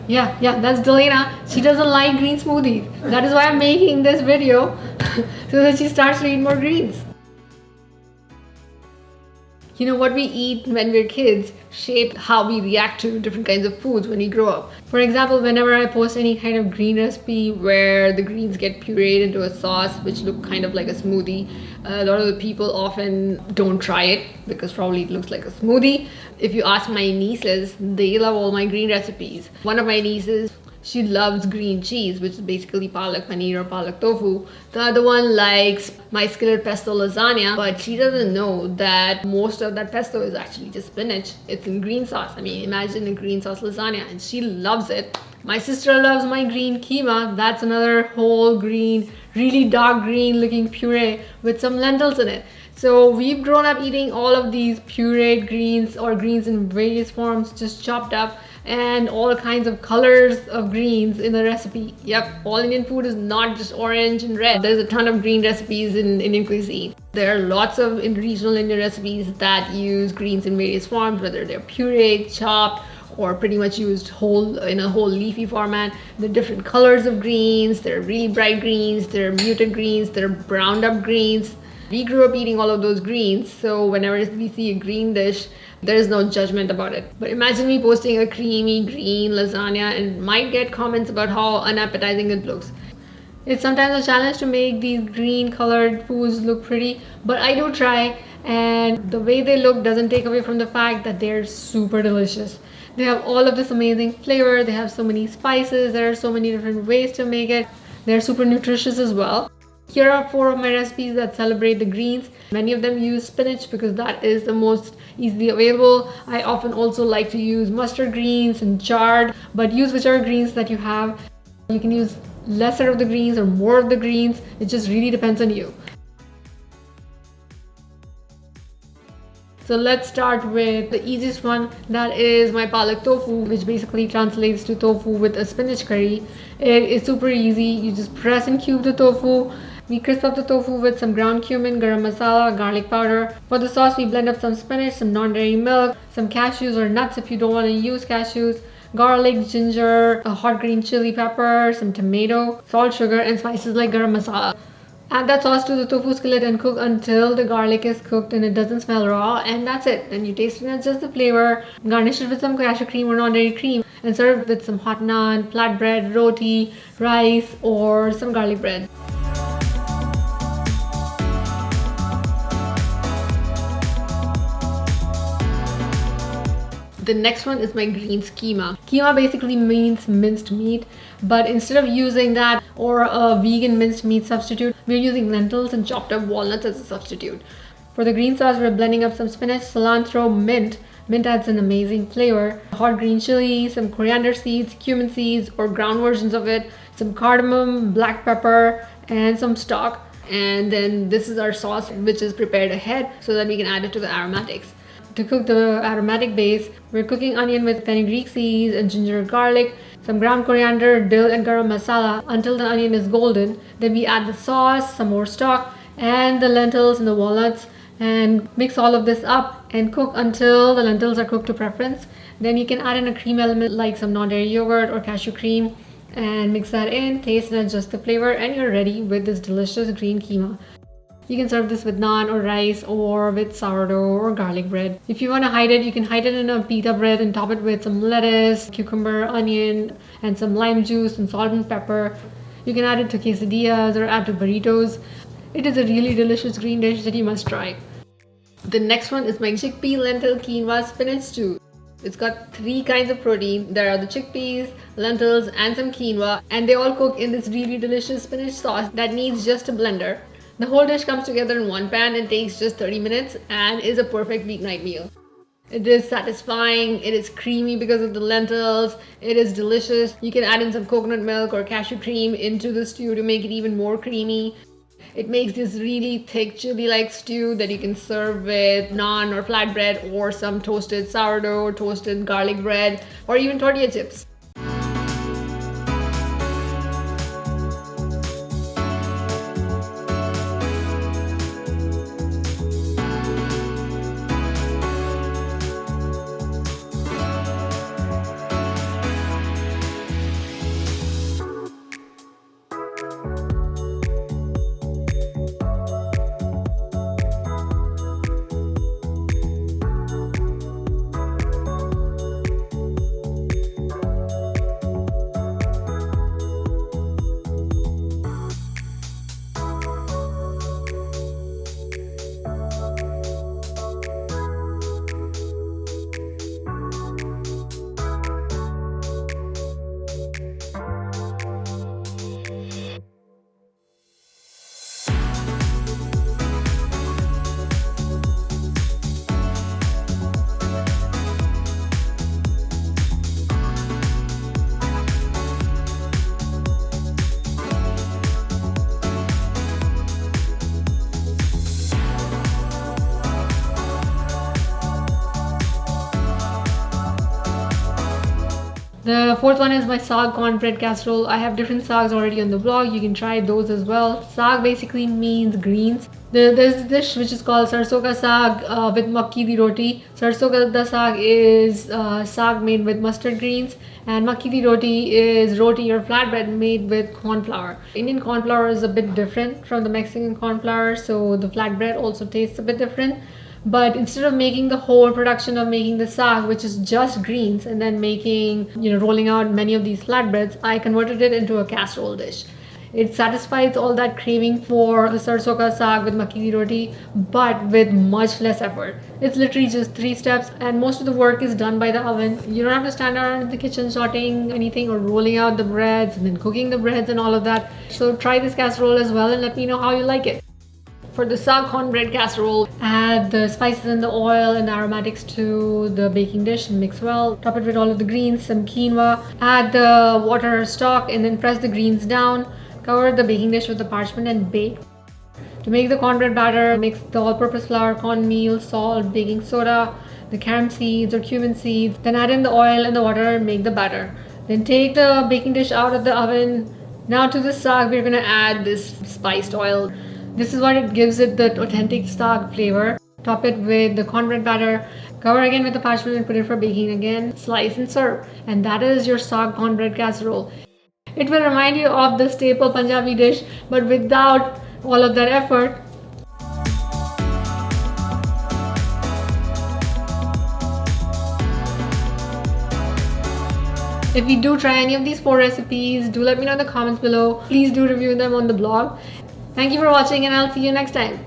Yeah, that's Delena. She doesn't like green smoothies. That is why I'm making this video so that she starts to eat more greens. You know, what we eat when we're kids shape how we react to different kinds of foods when we grow up. For example, whenever I post any kind of green recipe where the greens get pureed into a sauce which look kind of like a smoothie, a lot of the people often don't try it because probably it looks like a smoothie. If you ask my nieces, they love all my green recipes. One of my nieces, she loves green cheese, which is basically palak paneer or palak tofu. The other one likes my skillet pesto lasagna, but she doesn't know that most of that pesto is actually just spinach. It's in green sauce. I mean, imagine a green sauce lasagna, and she loves it. My sister loves my green keema. That's another whole green, really dark green looking puree with some lentils in it. So we've grown up eating all of these pureed greens or greens in various forms, just chopped up, and all kinds of colors of greens in the recipe. Yep, all Indian food is not just orange and red. There's a ton of green recipes in Indian cuisine. There are lots of regional Indian recipes that use greens in various forms, whether they're pureed, chopped, or pretty much used whole in a whole leafy format. The different colors of greens, there are really bright greens, there are muted greens, there are browned up greens. We grew up eating all of those greens, so whenever we see a green dish, there is no judgment about it. But imagine me posting a creamy green lasagna and might get comments about how unappetizing it looks. It's sometimes a challenge to make these green colored foods look pretty, but I do try, and the way they look doesn't take away from the fact that they're super delicious. They have all of this amazing flavor, they have so many spices, there are so many different ways to make it. They're super nutritious as well. Here are 4 of my recipes that celebrate the greens. Many of them use spinach because that is the most easily available. I often also like to use mustard greens and chard, but use whichever greens that you have. You can use lesser of the greens or more of the greens. It just really depends on you. So let's start with the easiest one, that is my palak tofu, which basically translates to tofu with a spinach curry. It is super easy. You just press and cube the tofu. We crisp up the tofu with some ground cumin, garam masala, garlic powder. For the sauce, we blend up some spinach, some non-dairy milk, some cashews or nuts if you don't want to use cashews, garlic, ginger, a hot green chili pepper, some tomato, salt, sugar, and spices like garam masala. Add that sauce to the tofu skillet and cook until the garlic is cooked and it doesn't smell raw, and that's it. Then you taste it and adjust the flavor. Garnish it with some cashew cream or non-dairy cream and serve with some hot naan, flatbread, roti, rice, or some garlic bread. The next one is my greens keema. Keema basically means minced meat, but instead of using that or a vegan minced meat substitute, we're using lentils and chopped up walnuts as a substitute. For the green sauce, we're blending up some spinach, cilantro, mint. Mint adds an amazing flavor. Hot green chili, some coriander seeds, cumin seeds, or ground versions of it, some cardamom, black pepper, and some stock. And then this is our sauce, which is prepared ahead so that we can add it to the aromatics. To cook the aromatic base, we're cooking onion with fenugreek seeds and ginger garlic, some ground coriander, dill, and garam masala until the onion is golden. Then we add the sauce, some more stock, and the lentils and the walnuts, and mix all of this up and cook until the lentils are cooked to preference. Then you can add in a cream element like some non-dairy yogurt or cashew cream and mix that in, taste and adjust the flavor, and you're ready with this delicious green keema. You can serve this with naan or rice or with sourdough or garlic bread. If you want to hide it, you can hide it in a pita bread and top it with some lettuce, cucumber, onion, and some lime juice and salt and pepper. You can add it to quesadillas or add to burritos. It is a really delicious green dish that you must try. The next one is my chickpea lentil quinoa spinach stew. It's got 3 kinds of protein. There are the chickpeas, lentils, and some quinoa, and they all cook in this really delicious spinach sauce that needs just a blender. The whole dish comes together in one pan and takes just 30 minutes and is a perfect weeknight meal. It is satisfying, it is creamy because of the lentils, it is delicious. You can add in some coconut milk or cashew cream into the stew to make it even more creamy. It makes this really thick chili-like stew that you can serve with naan or flatbread or some toasted sourdough or toasted garlic bread or even tortilla chips. The fourth one is my Saag cornbread casserole. I have different saags already on the blog. You can try those as well. Saag basically means greens. There's a dish which is called sarson ka saag with makki di roti. Sarson ka saag is saag made with mustard greens, and makki di roti is roti or flatbread made with corn flour. Indian corn flour is a bit different from the Mexican corn flour, so the flatbread also tastes a bit different. But instead of making the whole production of making the saag, which is just greens, and then making, rolling out many of these flatbreads, I converted it into a casserole dish. It satisfies all that craving for the sarson ka saag with makki di roti, but with much less effort. It's literally just 3 steps, and most of the work is done by the oven. You don't have to stand around in the kitchen sauteing anything or rolling out the breads and then cooking the breads and all of that. So try this casserole as well and let me know how you like it. For the Saag cornbread casserole, add the spices and the oil and the aromatics to the baking dish and mix well. Top it with all of the greens, some quinoa. Add the water stock and then press the greens down. Cover the baking dish with the parchment and bake. To make the cornbread batter, mix the all-purpose flour, cornmeal, salt, baking soda, the carom seeds or cumin seeds. Then add in the oil and the water and make the batter. Then take the baking dish out of the oven. Now to the saag, we're going to add this spiced oil. This is what it gives it the authentic saag flavor. Top it with the cornbread batter. Cover again with the parchment and put it for baking again. Slice and serve. And that is your Saag cornbread casserole. It will remind you of the staple Punjabi dish, but without all of that effort. If you do try any of these 4 recipes, do let me know in the comments below. Please do review them on the blog. Thank you for watching, and I'll see you next time.